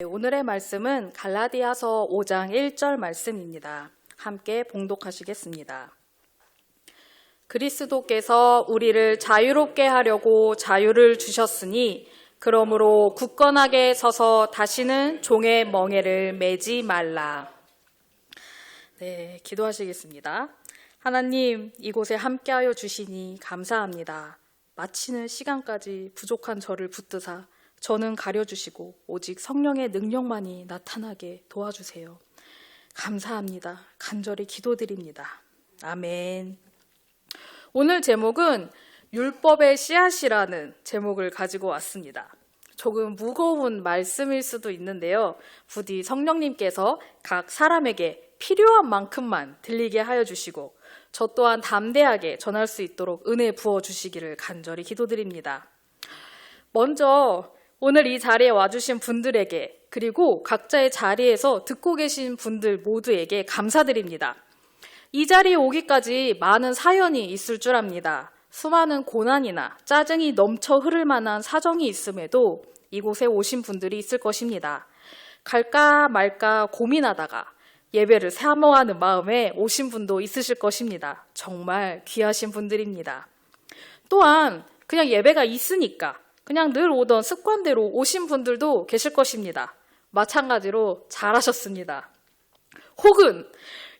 오늘의 말씀은 갈라디아서 5장 1절 말씀입니다. 함께 봉독하시겠습니다. 그리스도께서 우리를 자유롭게 하려고 자유를 주셨으니 그러므로 굳건하게 서서 다시는 종의 멍에를 매지 말라. 네, 기도하시겠습니다. 하나님, 이곳에 함께하여 주시니 감사합니다. 마치는 시간까지 부족한 저를 붙드사 저는 가려주시고 오직 성령의 능력만이 나타나게 도와주세요. 감사합니다. 간절히 기도드립니다. 아멘. 오늘 제목은 율법의 씨앗이라는 제목을 가지고 왔습니다. 조금 무거운 말씀일 수도 있는데요. 부디 성령님께서 각 사람에게 필요한 만큼만 들리게 하여 주시고 저 또한 담대하게 전할 수 있도록 은혜 부어주시기를 간절히 기도드립니다. 먼저 오늘 이 자리에 와주신 분들에게 그리고 각자의 자리에서 듣고 계신 분들 모두에게 감사드립니다. 이 자리에 오기까지 많은 사연이 있을 줄 압니다. 수많은 고난이나 짜증이 넘쳐 흐를 만한 사정이 있음에도 이곳에 오신 분들이 있을 것입니다. 갈까 말까 고민하다가 예배를 사모하는 마음에 오신 분도 있으실 것입니다. 정말 귀하신 분들입니다. 또한 그냥 예배가 있으니까 그냥 늘 오던 습관대로 오신 분들도 계실 것입니다. 마찬가지로 잘하셨습니다. 혹은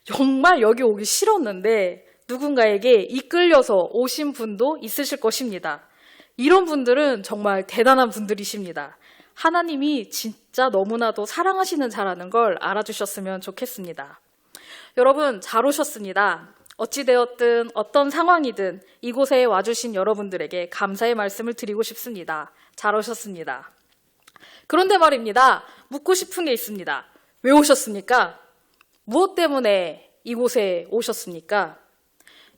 정말 여기 오기 싫었는데 누군가에게 이끌려서 오신 분도 있으실 것입니다. 이런 분들은 정말 대단한 분들이십니다. 하나님이 진짜 너무나도 사랑하시는 자라는 걸 알아주셨으면 좋겠습니다. 여러분, 잘 오셨습니다. 어찌되었든 어떤 상황이든 이곳에 와주신 여러분들에게 감사의 말씀을 드리고 싶습니다. 잘 오셨습니다. 그런데 말입니다. 묻고 싶은 게 있습니다. 왜 오셨습니까? 무엇 때문에 이곳에 오셨습니까?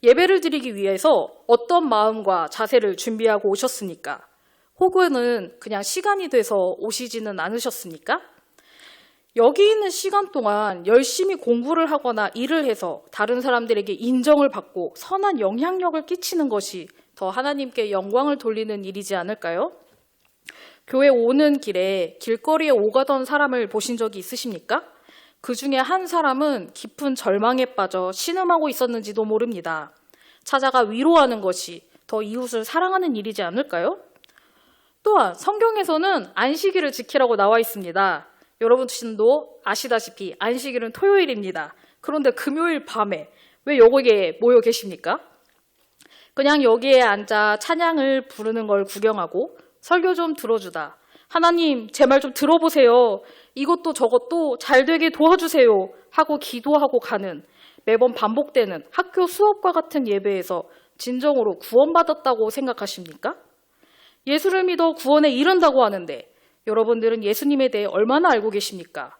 예배를 드리기 위해서 어떤 마음과 자세를 준비하고 오셨습니까? 혹은 그냥 시간이 돼서 오시지는 않으셨습니까? 여기 있는 시간 동안 열심히 공부를 하거나 일을 해서 다른 사람들에게 인정을 받고 선한 영향력을 끼치는 것이 더 하나님께 영광을 돌리는 일이지 않을까요? 교회 오는 길에 길거리에 오가던 사람을 보신 적이 있으십니까? 그 중에 한 사람은 깊은 절망에 빠져 신음하고 있었는지도 모릅니다. 찾아가 위로하는 것이 더 이웃을 사랑하는 일이지 않을까요? 또한 성경에서는 안식일을 지키라고 나와 있습니다. 여러분도 아시다시피 안식일은 토요일입니다. 그런데 금요일 밤에 왜 여기에 모여 계십니까? 그냥 여기에 앉아 찬양을 부르는 걸 구경하고 설교 좀 들어주다. 하나님, 제 말 좀 들어보세요. 이것도 저것도 잘 되게 도와주세요. 하고 기도하고 가는 매번 반복되는 학교 수업과 같은 예배에서 진정으로 구원받았다고 생각하십니까? 예수를 믿어 구원에 이른다고 하는데 여러분들은 예수님에 대해 얼마나 알고 계십니까?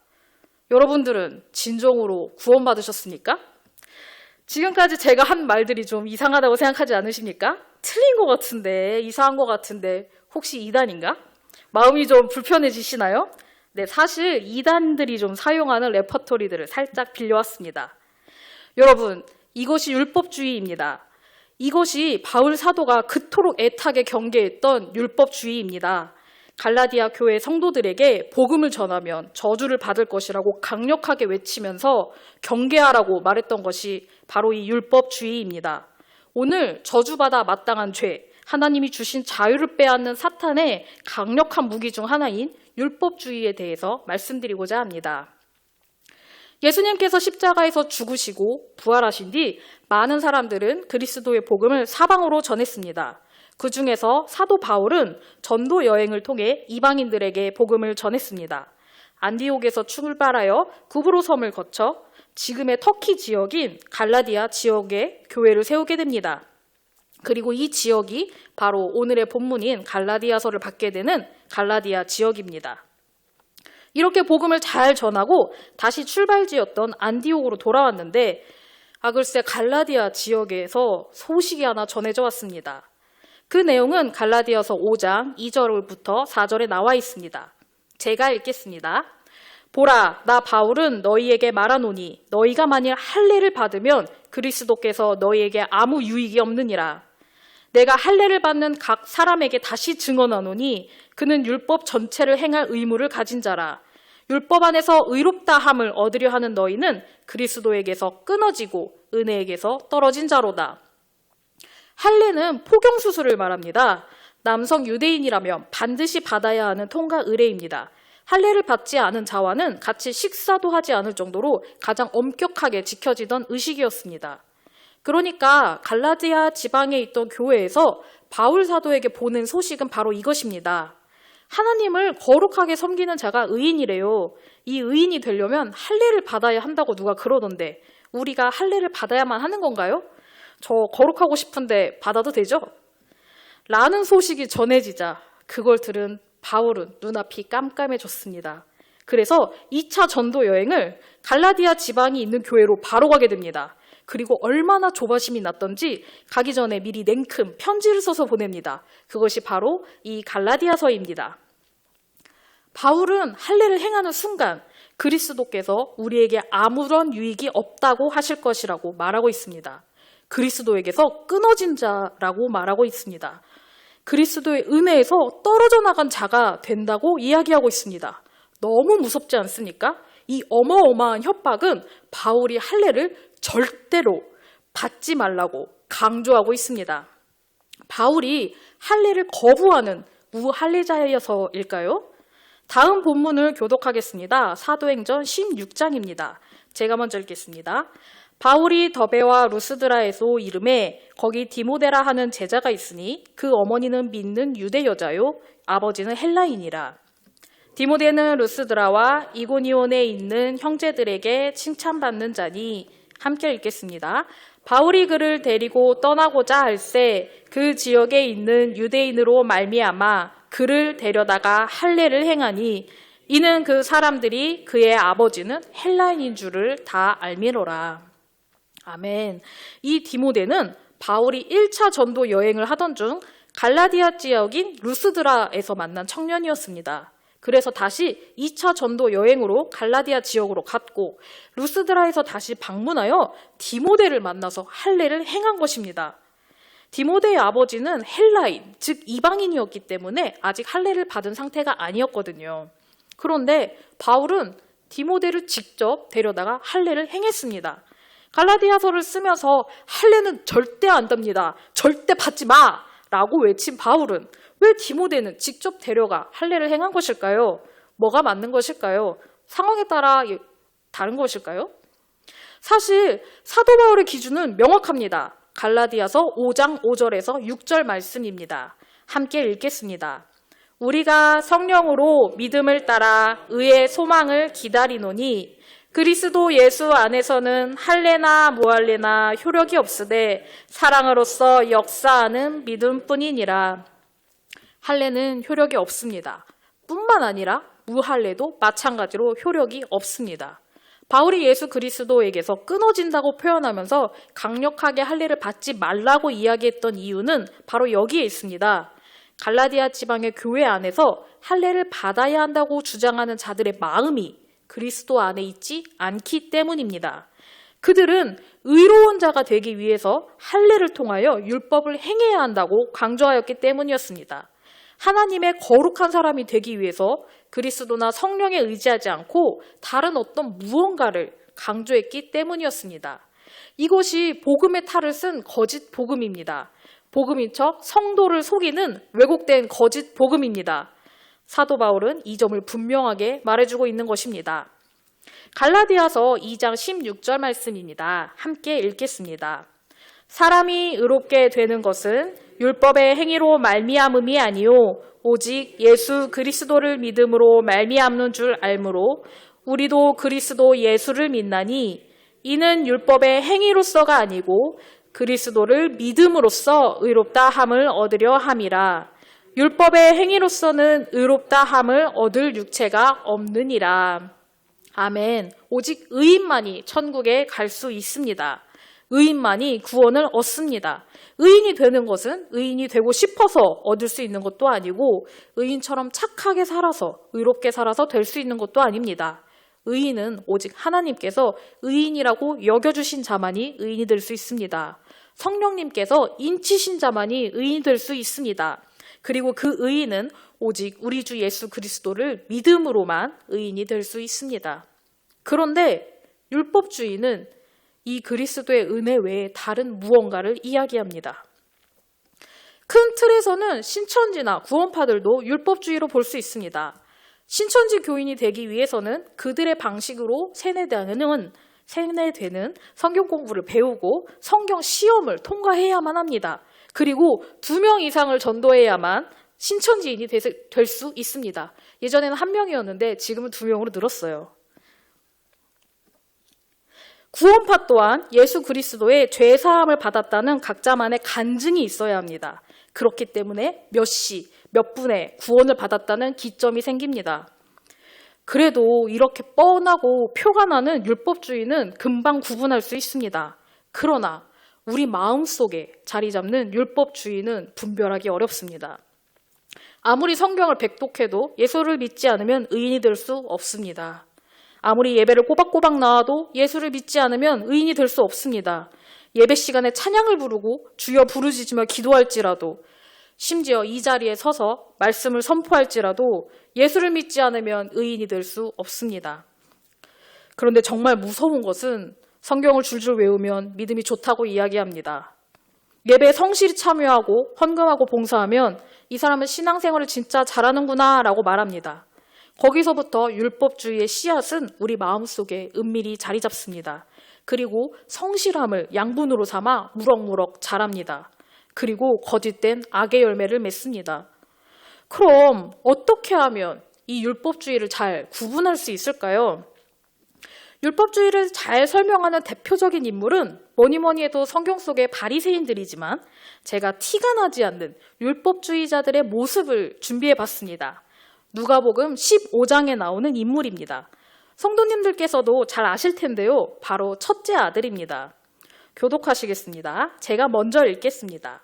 여러분들은 진정으로 구원받으셨습니까? 지금까지 제가 한 말들이 좀 이상하다고 생각하지 않으십니까? 틀린 것 같은데, 이상한 것 같은데 혹시 이단인가? 마음이 좀 불편해지시나요? 네, 사실 이단들이 좀 사용하는 레퍼토리들을 살짝 빌려왔습니다. 여러분, 이것이 율법주의입니다. 이것이 바울 사도가 그토록 애타게 경계했던 율법주의입니다. 갈라디아 교회 성도들에게 복음을 전하면 저주를 받을 것이라고 강력하게 외치면서 경계하라고 말했던 것이 바로 이 율법주의입니다. 오늘 저주받아 마땅한 죄, 하나님이 주신 자유를 빼앗는 사탄의 강력한 무기 중 하나인 율법주의에 대해서 말씀드리고자 합니다. 예수님께서 십자가에서 죽으시고 부활하신 뒤 많은 사람들은 그리스도의 복음을 사방으로 전했습니다. 그 중에서 사도 바울은 전도 여행을 통해 이방인들에게 복음을 전했습니다. 안디옥에서 출발하여 구브로 섬을 거쳐 지금의 터키 지역인 갈라디아 지역에 교회를 세우게 됩니다. 그리고 이 지역이 바로 오늘의 본문인 갈라디아서를 받게 되는 갈라디아 지역입니다. 이렇게 복음을 잘 전하고 다시 출발지였던 안디옥으로 돌아왔는데 글쎄 갈라디아 지역에서 소식이 하나 전해져 왔습니다. 그 내용은 갈라디아서 5장 2절부터 4절에 나와 있습니다. 제가 읽겠습니다. 보라, 나 바울은 너희에게 말하노니 너희가 만일 할례를 받으면 그리스도께서 너희에게 아무 유익이 없느니라. 내가 할례를 받는 각 사람에게 다시 증언하노니 그는 율법 전체를 행할 의무를 가진 자라. 율법 안에서 의롭다함을 얻으려 하는 너희는 그리스도에게서 끊어지고 은혜에게서 떨어진 자로다. 할례는 포경수술을 말합니다. 남성 유대인이라면 반드시 받아야 하는 통가 의례입니다. 할례를 받지 않은 자와는 같이 식사도 하지 않을 정도로 가장 엄격하게 지켜지던 의식이었습니다. 그러니까 갈라디아 지방에 있던 교회에서 바울 사도에게 보낸 소식은 바로 이것입니다. 하나님을 거룩하게 섬기는 자가 의인이래요. 이 의인이 되려면 할례를 받아야 한다고 누가 그러던데 우리가 할례를 받아야만 하는 건가요? 저 거룩하고 싶은데 받아도 되죠? 라는 소식이 전해지자 그걸 들은 바울은 눈앞이 깜깜해졌습니다. 그래서 2차 전도 여행을 갈라디아 지방이 있는 교회로 바로 가게 됩니다. 그리고 얼마나 조바심이 났던지 가기 전에 미리 냉큼 편지를 써서 보냅니다. 그것이 바로 이 갈라디아서입니다. 바울은 할례를 행하는 순간 그리스도께서 우리에게 아무런 유익이 없다고 하실 것이라고 말하고 있습니다. 그리스도에게서 끊어진 자라고 말하고 있습니다. 그리스도의 은혜에서 떨어져 나간 자가 된다고 이야기하고 있습니다. 너무 무섭지 않습니까? 이 어마어마한 협박은 바울이 할례를 절대로 받지 말라고 강조하고 있습니다. 바울이 할례를 거부하는 무할례자여서일까요? 다음 본문을 교독하겠습니다. 사도행전 16장입니다. 제가 먼저 읽겠습니다. 바울이 더베와 루스드라에서 이름에 거기 디모데라 하는 제자가 있으니 그 어머니는 믿는 유대 여자요 아버지는 헬라인이라. 디모데는 루스드라와 이고니온에 있는 형제들에게 칭찬받는 자니 함께 읽겠습니다. 바울이 그를 데리고 떠나고자 할새 그 지역에 있는 유대인으로 말미암아 그를 데려다가 할례를 행하니 이는 그 사람들이 그의 아버지는 헬라인인 줄을 다 알미로라. 아멘. 이 디모데는 바울이 1차 전도 여행을 하던 중 갈라디아 지역인 루스드라에서 만난 청년이었습니다. 그래서 다시 2차 전도 여행으로 갈라디아 지역으로 갔고 루스드라에서 다시 방문하여 디모데를 만나서 할례를 행한 것입니다. 디모데의 아버지는 헬라인, 즉 이방인이었기 때문에 아직 할례를 받은 상태가 아니었거든요. 그런데 바울은 디모데를 직접 데려다가 할례를 행했습니다. 갈라디아서를 쓰면서 할례는 절대 안 됩니다. 절대 받지 마! 라고 외친 바울은 왜 디모데는 직접 데려가 할례를 행한 것일까요? 뭐가 맞는 것일까요? 상황에 따라 다른 것일까요? 사실 사도 바울의 기준은 명확합니다. 갈라디아서 5장 5절에서 6절 말씀입니다. 함께 읽겠습니다. 우리가 성령으로 믿음을 따라 의의 소망을 기다리노니 그리스도 예수 안에서는 할례나 무할례나 효력이 없으되 사랑으로서 역사하는 믿음뿐이니라. 할례는 효력이 없습니다. 뿐만 아니라 무할례도 마찬가지로 효력이 없습니다. 바울이 예수 그리스도에게서 끊어진다고 표현하면서 강력하게 할례를 받지 말라고 이야기했던 이유는 바로 여기에 있습니다. 갈라디아 지방의 교회 안에서 할례를 받아야 한다고 주장하는 자들의 마음이 그리스도 안에 있지 않기 때문입니다. 그들은 의로운 자가 되기 위해서 할례를 통하여 율법을 행해야 한다고 강조하였기 때문이었습니다. 하나님의 거룩한 사람이 되기 위해서 그리스도나 성령에 의지하지 않고 다른 어떤 무언가를 강조했기 때문이었습니다. 이것이 복음의 탈을 쓴 거짓 복음입니다. 복음인 척 성도를 속이는 왜곡된 거짓 복음입니다. 사도 바울은 이 점을 분명하게 말해주고 있는 것입니다. 갈라디아서 2장 16절 말씀입니다. 함께 읽겠습니다. 사람이 의롭게 되는 것은 율법의 행위로 말미암음이 아니요 오직 예수 그리스도를 믿음으로 말미암는 줄 알므로 우리도 그리스도 예수를 믿나니 이는 율법의 행위로서가 아니고 그리스도를 믿음으로써 의롭다 함을 얻으려 함이라. 율법의 행위로서는 의롭다 함을 얻을 육체가 없느니라. 아멘. 오직 의인만이 천국에 갈 수 있습니다. 의인만이 구원을 얻습니다. 의인이 되는 것은 의인이 되고 싶어서 얻을 수 있는 것도 아니고 의인처럼 착하게 살아서 의롭게 살아서 될 수 있는 것도 아닙니다. 의인은 오직 하나님께서 의인이라고 여겨주신 자만이 의인이 될 수 있습니다. 성령님께서 인치신 자만이 의인이 될 수 있습니다. 그리고 그 의인은 오직 우리 주 예수 그리스도를 믿음으로만 의인이 될 수 있습니다. 그런데 율법주의는 이 그리스도의 은혜 외에 다른 무언가를 이야기합니다. 큰 틀에서는 신천지나 구원파들도 율법주의로 볼 수 있습니다. 신천지 교인이 되기 위해서는 그들의 방식으로 세뇌되는 성경 공부를 배우고 성경 시험을 통과해야만 합니다. 그리고 2명 이상을 전도해야만 신천지인이 될 수 있습니다. 예전에는 1명이었는데 지금은 2명으로 늘었어요. 구원파 또한 예수 그리스도의 죄사함을 받았다는 각자만의 간증이 있어야 합니다. 그렇기 때문에 몇 분에 구원을 받았다는 기점이 생깁니다. 그래도 이렇게 뻔하고 표가 나는 율법주의는 금방 구분할 수 있습니다. 그러나 우리 마음속에 자리 잡는 율법주의는 분별하기 어렵습니다. 아무리 성경을 백독해도 예수를 믿지 않으면 의인이 될 수 없습니다. 아무리 예배를 꼬박꼬박 나와도 예수를 믿지 않으면 의인이 될 수 없습니다. 예배 시간에 찬양을 부르고 주여 부르짖으며 기도할지라도, 심지어 이 자리에 서서 말씀을 선포할지라도 예수를 믿지 않으면 의인이 될 수 없습니다. 그런데 정말 무서운 것은 성경을 줄줄 외우면 믿음이 좋다고 이야기합니다. 예배에 성실히 참여하고 헌금하고 봉사하면 이 사람은 신앙생활을 진짜 잘하는구나 라고 말합니다. 거기서부터 율법주의의 씨앗은 우리 마음속에 은밀히 자리 잡습니다. 그리고 성실함을 양분으로 삼아 무럭무럭 자랍니다. 그리고 거짓된 악의 열매를 맺습니다. 그럼 어떻게 하면 이 율법주의를 잘 구분할 수 있을까요? 율법주의를 잘 설명하는 대표적인 인물은 뭐니 해도 성경 속의 바리새인들이지만 제가 티가 나지 않는 율법주의자들의 모습을 준비해봤습니다. 누가복음 15장에 나오는 인물입니다. 성도님들께서도 잘 아실 텐데요. 바로 첫째 아들입니다. 교독하시겠습니다. 제가 먼저 읽겠습니다.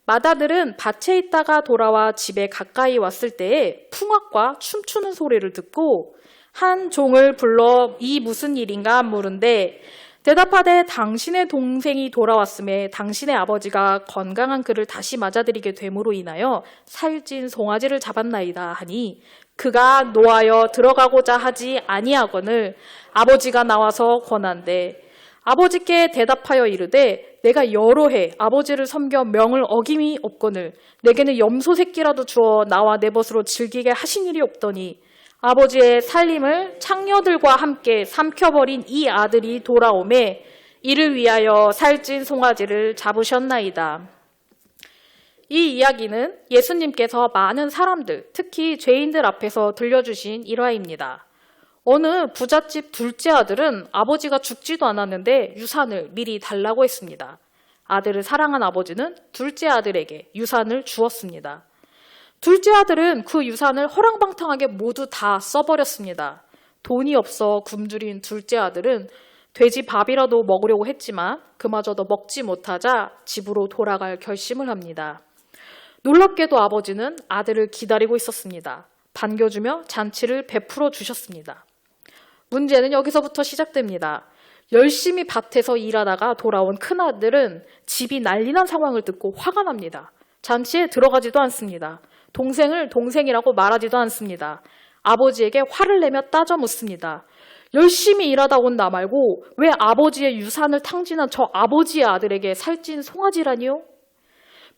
맏아들은 밭에 있다가 돌아와 집에 가까이 왔을 때에 풍악과 춤추는 소리를 듣고 한 종을 불러 이 무슨 일인가 물은데 대답하되 당신의 동생이 돌아왔음에 당신의 아버지가 건강한 그를 다시 맞아들이게 됨으로 인하여 살찐 송아지를 잡았나이다 하니 그가 노하여 들어가고자 하지 아니하거늘 아버지가 나와서 권한대 아버지께 대답하여 이르되 내가 여러 해 아버지를 섬겨 명을 어김이 없거늘 내게는 염소 새끼라도 주어 나와 내 벗으로 즐기게 하신 일이 없더니 아버지의 살림을 창녀들과 함께 삼켜버린 이 아들이 돌아오매 이를 위하여 살찐 송아지를 잡으셨나이다. 이 이야기는 예수님께서 많은 사람들, 특히 죄인들 앞에서 들려주신 일화입니다. 어느 부잣집 둘째 아들은 아버지가 죽지도 않았는데 유산을 미리 달라고 했습니다. 아들을 사랑한 아버지는 둘째 아들에게 유산을 주었습니다. 둘째 아들은 그 유산을 허랑방탕하게 모두 다 써버렸습니다. 돈이 없어 굶주린 둘째 아들은 돼지 밥이라도 먹으려고 했지만 그마저도 먹지 못하자 집으로 돌아갈 결심을 합니다. 놀랍게도 아버지는 아들을 기다리고 있었습니다. 반겨주며 잔치를 베풀어 주셨습니다. 문제는 여기서부터 시작됩니다. 열심히 밭에서 일하다가 돌아온 큰아들은 집이 난리난 상황을 듣고 화가 납니다. 잔치에 들어가지도 않습니다. 동생을 동생이라고 말하지도 않습니다. 아버지에게 화를 내며 따져 묻습니다. 열심히 일하다 온 나 말고 왜 아버지의 유산을 탕진한 저 아버지의 아들에게 살찐 송아지라니요?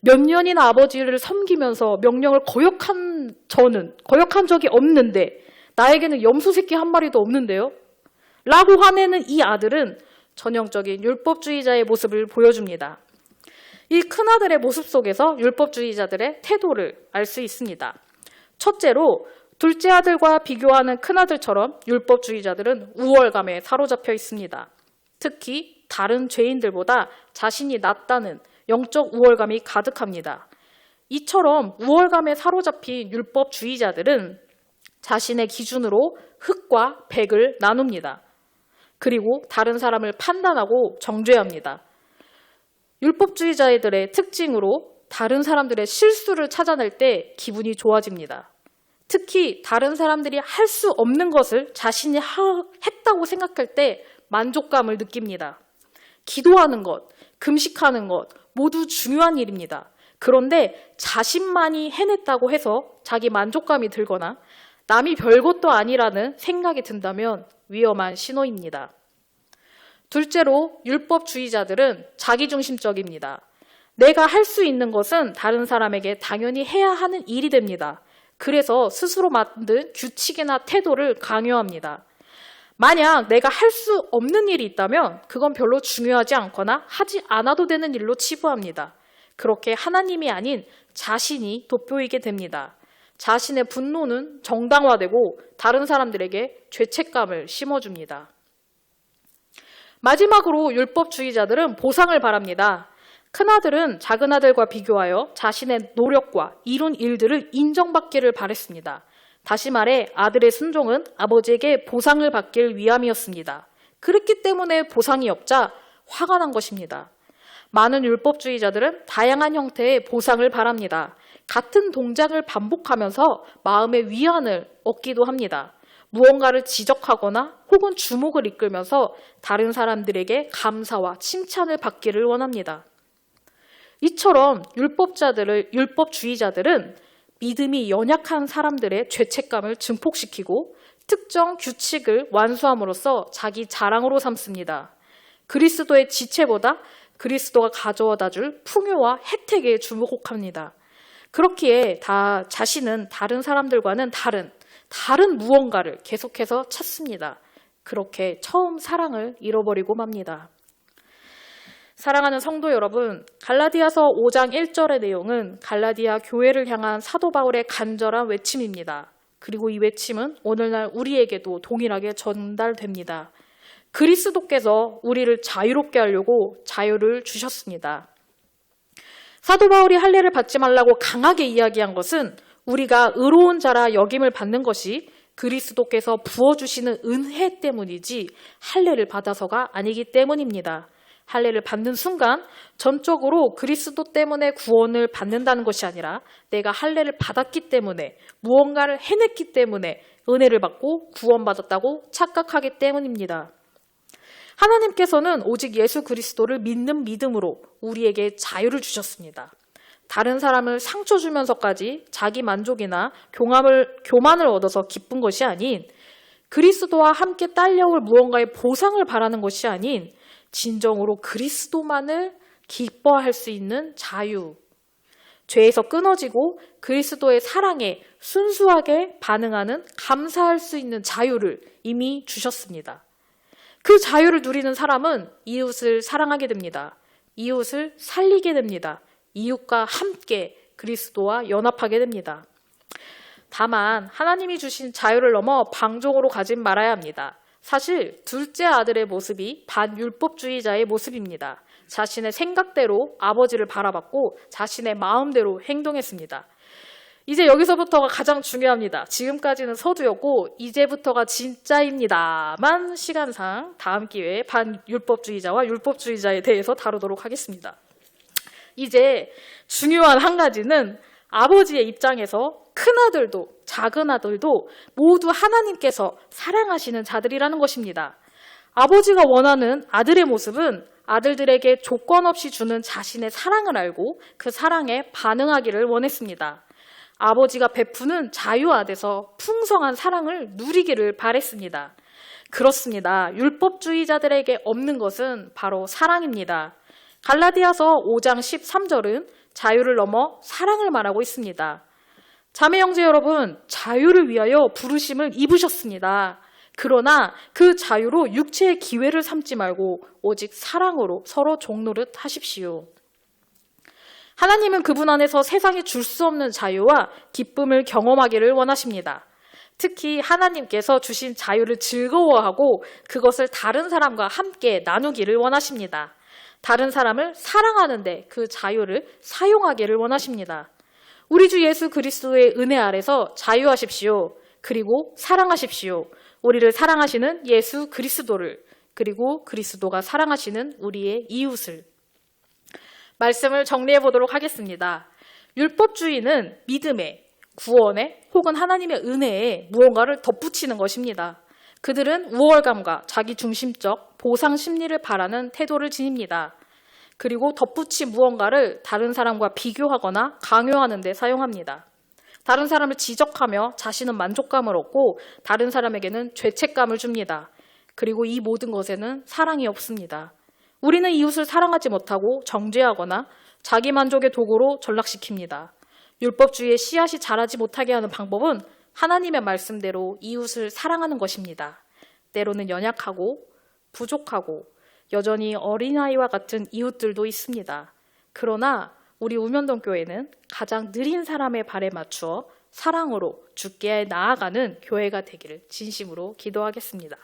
몇 년이나 아버지를 섬기면서 명령을 거역한 적이 없는데 나에게는 염소 새끼 한 마리도 없는데요? 라고 화내는 이 아들은 전형적인 율법주의자의 모습을 보여줍니다. 이 큰아들의 모습 속에서 율법주의자들의 태도를 알 수 있습니다. 첫째로 둘째 아들과 비교하는 큰아들처럼 율법주의자들은 우월감에 사로잡혀 있습니다. 특히 다른 죄인들보다 자신이 낫다는 영적 우월감이 가득합니다. 이처럼 우월감에 사로잡힌 율법주의자들은 자신의 기준으로 흑과 백을 나눕니다. 그리고 다른 사람을 판단하고 정죄합니다. 율법주의자들의 특징으로 다른 사람들의 실수를 찾아낼 때 기분이 좋아집니다. 특히 다른 사람들이 할 수 없는 것을 자신이 했다고 생각할 때 만족감을 느낍니다. 기도하는 것, 금식하는 것 모두 중요한 일입니다. 그런데 자신만이 해냈다고 해서 자기 만족감이 들거나 남이 별것도 아니라는 생각이 든다면 위험한 신호입니다. 둘째로 율법주의자들은 자기중심적입니다. 내가 할 수 있는 것은 다른 사람에게 당연히 해야 하는 일이 됩니다. 그래서 스스로 만든 규칙이나 태도를 강요합니다. 만약 내가 할 수 없는 일이 있다면 그건 별로 중요하지 않거나 하지 않아도 되는 일로 치부합니다. 그렇게 하나님이 아닌 자신이 돋보이게 됩니다. 자신의 분노는 정당화되고 다른 사람들에게 죄책감을 심어줍니다. 마지막으로 율법주의자들은 보상을 바랍니다. 큰아들은 작은아들과 비교하여 자신의 노력과 이룬 일들을 인정받기를 바랬습니다. 다시 말해 아들의 순종은 아버지에게 보상을 받길 위함이었습니다. 그렇기 때문에 보상이 없자 화가 난 것입니다. 많은 율법주의자들은 다양한 형태의 보상을 바랍니다. 같은 동작을 반복하면서 마음의 위안을 얻기도 합니다. 무언가를 지적하거나 혹은 주목을 이끌면서 다른 사람들에게 감사와 칭찬을 받기를 원합니다. 이처럼 율법주의자들은 믿음이 연약한 사람들의 죄책감을 증폭시키고 특정 규칙을 완수함으로써 자기 자랑으로 삼습니다. 그리스도의 지체보다 그리스도가 가져다 줄 풍요와 혜택에 주목합니다. 그렇기에 자신은 다른 사람들과는 다른 무언가를 계속해서 찾습니다. 그렇게 처음 사랑을 잃어버리고 맙니다. 사랑하는 성도 여러분, 갈라디아서 5장 1절의 내용은 갈라디아 교회를 향한 사도 바울의 간절한 외침입니다. 그리고 이 외침은 오늘날 우리에게도 동일하게 전달됩니다. 그리스도께서 우리를 자유롭게 하려고 자유를 주셨습니다. 사도 바울이 할례를 받지 말라고 강하게 이야기한 것은 우리가 의로운 자라 여김을 받는 것이 그리스도께서 부어주시는 은혜 때문이지 할례를 받아서가 아니기 때문입니다. 할례를 받는 순간 전적으로 그리스도 때문에 구원을 받는다는 것이 아니라 내가 할례를 받았기 때문에 무언가를 해냈기 때문에 은혜를 받고 구원받았다고 착각하기 때문입니다. 하나님께서는 오직 예수 그리스도를 믿는 믿음으로 우리에게 자유를 주셨습니다. 다른 사람을 상처 주면서까지 자기 만족이나 교만을 얻어서 기쁜 것이 아닌 그리스도와 함께 딸려올 무언가의 보상을 바라는 것이 아닌 진정으로 그리스도만을 기뻐할 수 있는 자유, 죄에서 끊어지고 그리스도의 사랑에 순수하게 반응하는 감사할 수 있는 자유를 이미 주셨습니다. 그 자유를 누리는 사람은 이웃을 사랑하게 됩니다. 이웃을 살리게 됩니다. 이웃과 함께 그리스도와 연합하게 됩니다. 다만 하나님이 주신 자유를 넘어 방종으로 가지 말아야 합니다. 사실 둘째 아들의 모습이 반율법주의자의 모습입니다. 자신의 생각대로 아버지를 바라봤고 자신의 마음대로 행동했습니다. 이제 여기서부터가 가장 중요합니다. 지금까지는 서두였고 이제부터가 진짜입니다만 시간상 다음 기회에 반율법주의자와 율법주의자에 대해서 다루도록 하겠습니다. 이제 중요한 한 가지는 아버지의 입장에서 큰아들도 작은아들도 모두 하나님께서 사랑하시는 자들이라는 것입니다. 아버지가 원하는 아들의 모습은 아들들에게 조건 없이 주는 자신의 사랑을 알고 그 사랑에 반응하기를 원했습니다. 아버지가 베푸는 자유 아래서 풍성한 사랑을 누리기를 바랬습니다. 그렇습니다. 율법주의자들에게 없는 것은 바로 사랑입니다. 갈라디아서 5장 13절은 자유를 넘어 사랑을 말하고 있습니다. 자매 형제 여러분, 자유를 위하여 부르심을 입으셨습니다. 그러나 그 자유로 육체의 기회를 삼지 말고 오직 사랑으로 서로 종노릇 하십시오. 하나님은 그분 안에서 세상이 줄 수 없는 자유와 기쁨을 경험하기를 원하십니다. 특히 하나님께서 주신 자유를 즐거워하고 그것을 다른 사람과 함께 나누기를 원하십니다. 다른 사람을 사랑하는데 그 자유를 사용하기를 원하십니다. 우리 주 예수 그리스도의 은혜 아래서 자유하십시오. 그리고 사랑하십시오. 우리를 사랑하시는 예수 그리스도를, 그리고 그리스도가 사랑하시는 우리의 이웃을. 말씀을 정리해 보도록 하겠습니다. 율법주의는 믿음에, 구원에 혹은 하나님의 은혜에 무언가를 덧붙이는 것입니다. 그들은 우월감과 자기중심적 보상 심리를 바라는 태도를 지닙니다. 그리고 덧붙인 무언가를 다른 사람과 비교하거나 강요하는 데 사용합니다. 다른 사람을 지적하며 자신은 만족감을 얻고 다른 사람에게는 죄책감을 줍니다. 그리고 이 모든 것에는 사랑이 없습니다. 우리는 이웃을 사랑하지 못하고 정죄하거나 자기 만족의 도구로 전락시킵니다. 율법주의의 씨앗이 자라지 못하게 하는 방법은 하나님의 말씀대로 이웃을 사랑하는 것입니다. 때로는 연약하고 부족하고 여전히 어린아이와 같은 이웃들도 있습니다. 그러나 우리 우면동 교회는 가장 느린 사람의 발에 맞추어 사랑으로 주께 나아가는 교회가 되기를 진심으로 기도하겠습니다.